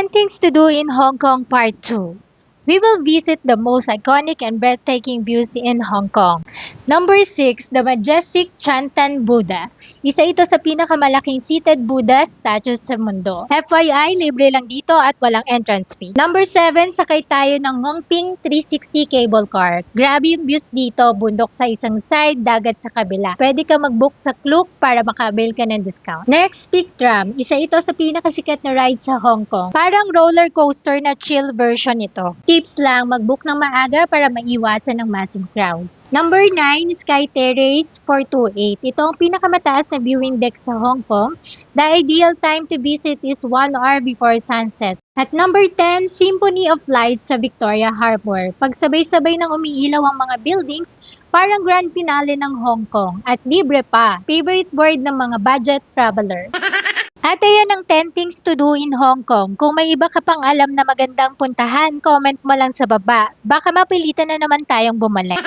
10 Things to Do in Hong Kong Part 2. We will visit the most iconic and breathtaking views in Hong Kong. Number 6, the majestic Chantan Buddha. Isa ito sa pinakamalaking seated Buddha statues sa mundo. FYI, libre lang dito at walang entrance fee. Number 7, sakay tayo ng Ngongping 360 cable car. Grabe yung views dito, bundok sa isang side, dagat sa kabila. Pwede ka mag-book sa Klook para makabil ka ng discount. Next, Peak Tram. Isa ito sa pinakasikat na ride sa Hong Kong. Parang roller coaster na chill version nito. Tips lang, mag-book ng maaga para maiwasan ng massive crowds. Number 9, Sky Terrace 428. Ito ang pinakamataas na viewing deck sa Hong Kong. The ideal time to visit is 1 hour before sunset. At number 10, Symphony of Lights sa Victoria Harbour. Pagsabay-sabay ng umiilaw ang mga buildings, parang grand finale ng Hong Kong. At libre pa. Favorite word ng mga budget traveler. At ayan ang 10 things to do in Hong Kong. Kung may iba ka pang alam na magandang puntahan, comment mo lang sa baba. Baka mapilitan na naman tayong bumalik.